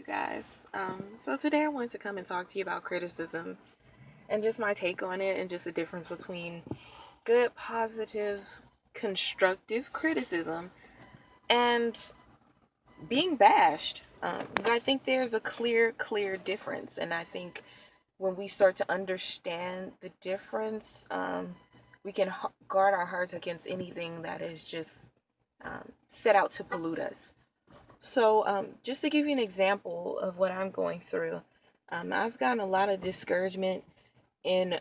guys. So today I wanted to come and talk to you about criticism and just my take on it and just the difference between good, positive, constructive criticism and being bashed. Because I think there's a clear difference. And I think when we start to understand the difference, we can guard our hearts against anything that is just set out to pollute us. So, just to give you an example of what I'm going through, I've gotten a lot of discouragement in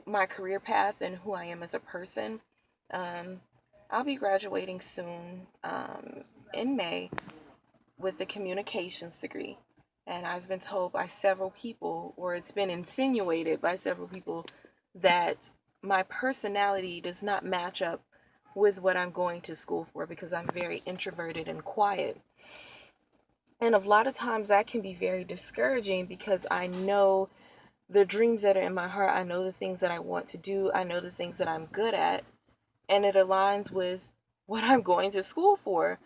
my career path and who I am as a person. Um, I'll be graduating soon in May with a communications degree. And I've been told by several people, or it's been insinuated by several people, that my personality does not match up with what I'm going to school for because I'm very introverted and quiet. And a lot of times that can be very discouraging because I know the dreams that are in my heart. I know the things that I want to do. I know the things that I'm good at. And it aligns with what I'm going to school for.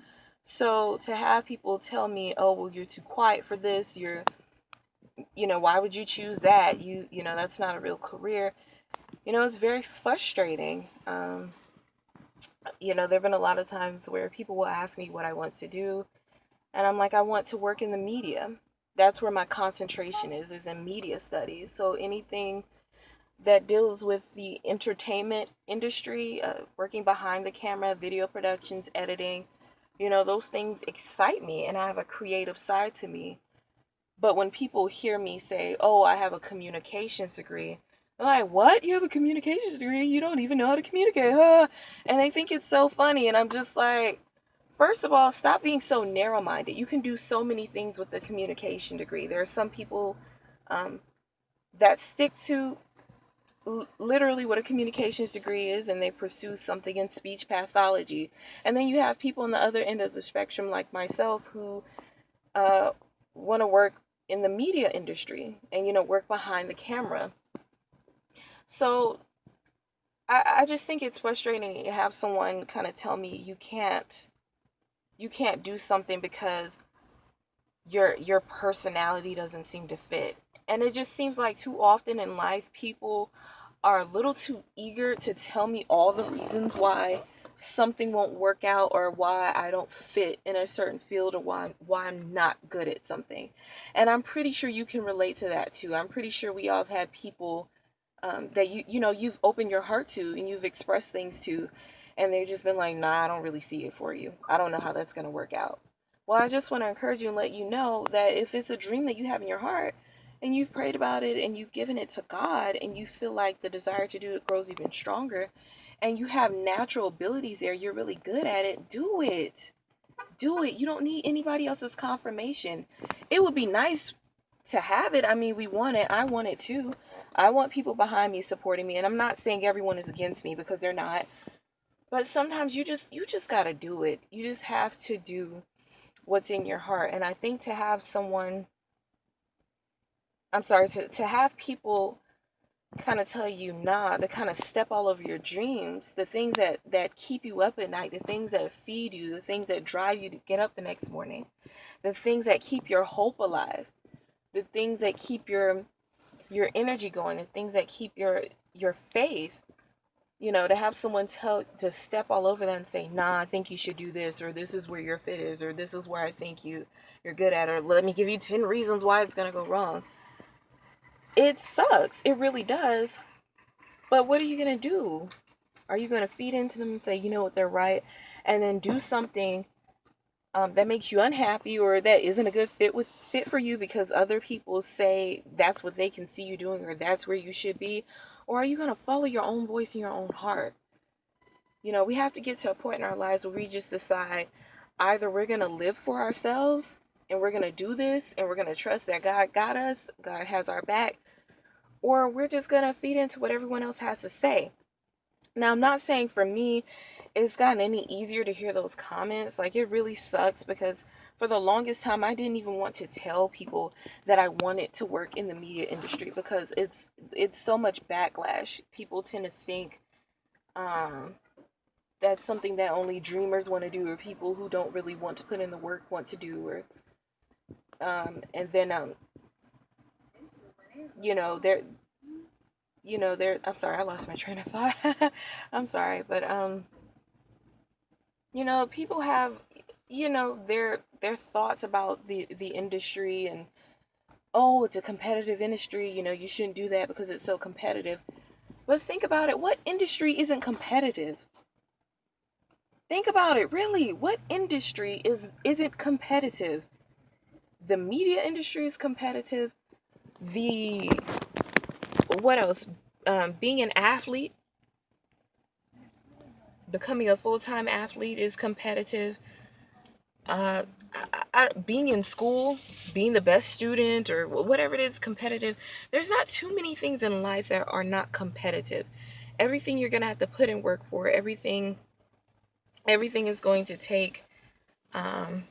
So to have people tell me, oh, well, you're too quiet for this. Why would you choose that? That's not a real career. It's very frustrating. There have been a lot of times where people will ask me what I want to do. And I'm like, I want to work in the media. That's where my concentration is in media studies. So anything that deals with the entertainment industry, working behind the camera, video productions, editing, those things excite me and I have a creative side to me. But when people hear me say, oh, I have a communications degree, they're like, what? You have a communications degree? You don't even know how to communicate, huh? And they think it's so funny. And I'm just like, first of all, stop being so narrow-minded. You can do so many things with a communication degree. There are some people that stick to literally what a communications degree is and they pursue something in speech pathology. And then you have people on the other end of the spectrum like myself who want to work in the media industry and, work behind the camera. So I just think it's frustrating to have someone kind of tell me you can't do something because your personality doesn't seem to fit. And it just seems like too often in life people are a little too eager to tell me all the reasons why something won't work out or why I don't fit in a certain field or why I'm not good at something. And I'm pretty sure you can relate to that too. I'm pretty sure we all have had people that you've opened your heart to and you've expressed things to, and they've just been like, nah, I don't really see it for you. I don't know how that's going to work out. Well, I just want to encourage you and let you know that if it's a dream that you have in your heart and you've prayed about it and you've given it to God and you feel like the desire to do it grows even stronger and you have natural abilities there, you're really good at it, do it. Do it. You don't need anybody else's confirmation. It would be nice to have it. I mean, we want it. I want it too. I want people behind me supporting me. And I'm not saying everyone is against me because they're not. But sometimes you just got to do it. You just have to do what's in your heart. And I think to have to have people kind of tell you nah, to kind of step all over your dreams, the things that keep you up at night, the things that feed you, the things that drive you to get up the next morning, the things that keep your hope alive, the things that keep your energy going, the things that keep your faith. To have someone to step all over that and say, nah, I think you should do this, or this is where your fit is, or this is where I think you're good at, or let me give you 10 reasons why it's going to go wrong. It sucks. It really does. But what are you going to do? Are you going to feed into them and say, you know what, they're right, and then do something that makes you unhappy or that isn't a good fit for you because other people say that's what they can see you doing or that's where you should be? Or are you going to follow your own voice in your own heart? We have to get to a point in our lives where we just decide either we're going to live for ourselves and we're going to do this and we're going to trust that God got us, God has our back, or we're just going to feed into what everyone else has to say. Now, I'm not saying for me it's gotten any easier to hear those comments. Like, it really sucks because for the longest time I didn't even want to tell people that I wanted to work in the media industry because it's so much backlash. People tend to think that's something that only dreamers want to do, or people who don't really want to put in the work want to do, or And then you know, they're I'm sorry, I lost my train of thought. I'm sorry, but people have, their thoughts about the industry, and oh, it's a competitive industry, you shouldn't do that because it's so competitive. But think about it, what industry isn't competitive? Think about it, really. What industry isn't competitive? The media industry is competitive. The what else? Being an athlete, becoming a full-time athlete is competitive. Uh, Being in school, being the best student or whatever it is, competitive. There's not too many things in life that are not competitive. Everything you're gonna have to put in work for. Everything is going to take time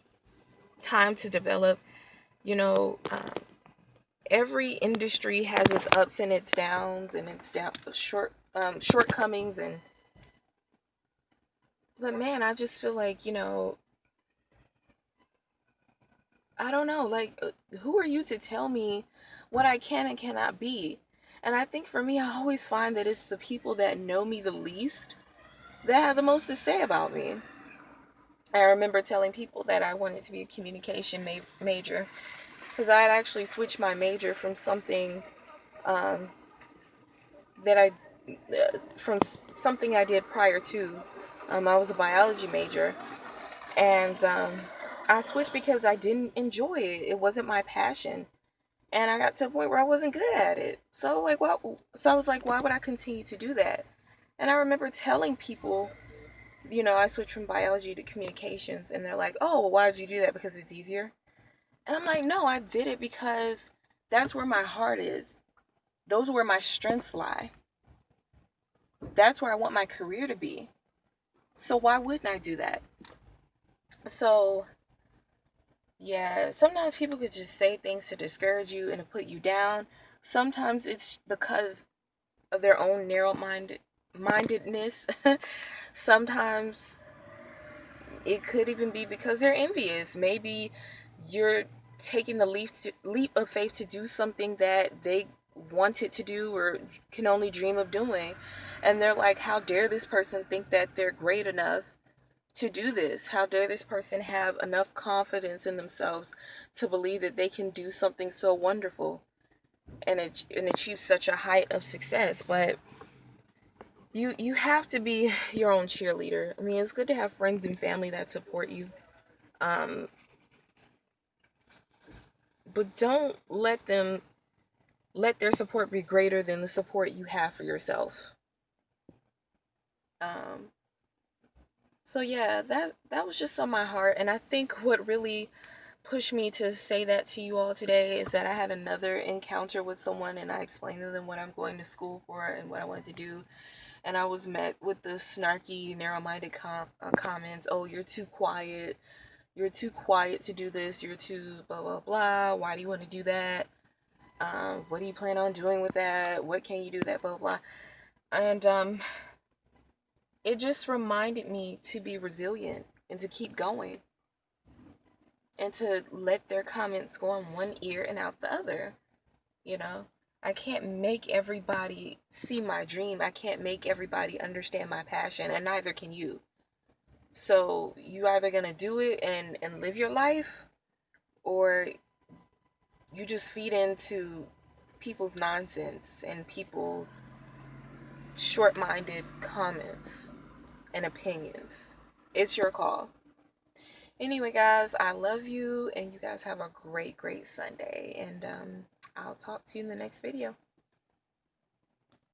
to develop. You know, every industry has its ups and its downs and its shortcomings, and but man, I just feel like, I don't know, like, who are you to tell me what I can and cannot be? And I think for me, I always find that it's the people that know me the least that have the most to say about me. I remember telling people that I wanted to be a communication major, because I had actually switched my major from something um, that I from something I did prior to. I was a biology major, and I switched because I didn't enjoy it. It wasn't my passion, and I got to a point where I wasn't good at it. So like, what? So I was like, why would I continue to do that? And I remember telling people, I switched from biology to communications, and they're like, oh, well, why did you do that? Because it's easier. And I'm like, no, I did it because that's where my heart is. Those are where my strengths lie. That's where I want my career to be. So why wouldn't I do that? So yeah, sometimes people could just say things to discourage you and to put you down. Sometimes it's because of their own mindedness. Sometimes it could even be because they're envious. Maybe you're taking the leap of faith to do something that they wanted to do or can only dream of doing. And they're like, how dare this person think that they're great enough to do this? How dare this person have enough confidence in themselves to believe that they can do something so wonderful and achieve such a height of success? But you have to be your own cheerleader. I mean, it's good to have friends and family that support you, um, but don't let their support be greater than the support you have for yourself. Um, so yeah, that was just on my heart, and I think what really pushed me to say that to you all today is that I had another encounter with someone, and I explained to them what I'm going to school for and what I wanted to do, and I was met with the snarky, narrow-minded comments. Oh, you're too quiet. You're too quiet to do this. You're too blah blah blah. Why do you want to do that? What do you plan on doing with that? What can you do that? Blah blah. And it just reminded me to be resilient and to keep going and to let their comments go on one ear and out the other. You know, I can't make everybody see my dream. I can't make everybody understand my passion, and neither can you. So you either gonna do it and live your life, or you just feed into people's nonsense and people's short-minded comments and opinions. It's your call. Anyway, guys, I love you, and you guys have a great, great Sunday, and I'll talk to you in the next video.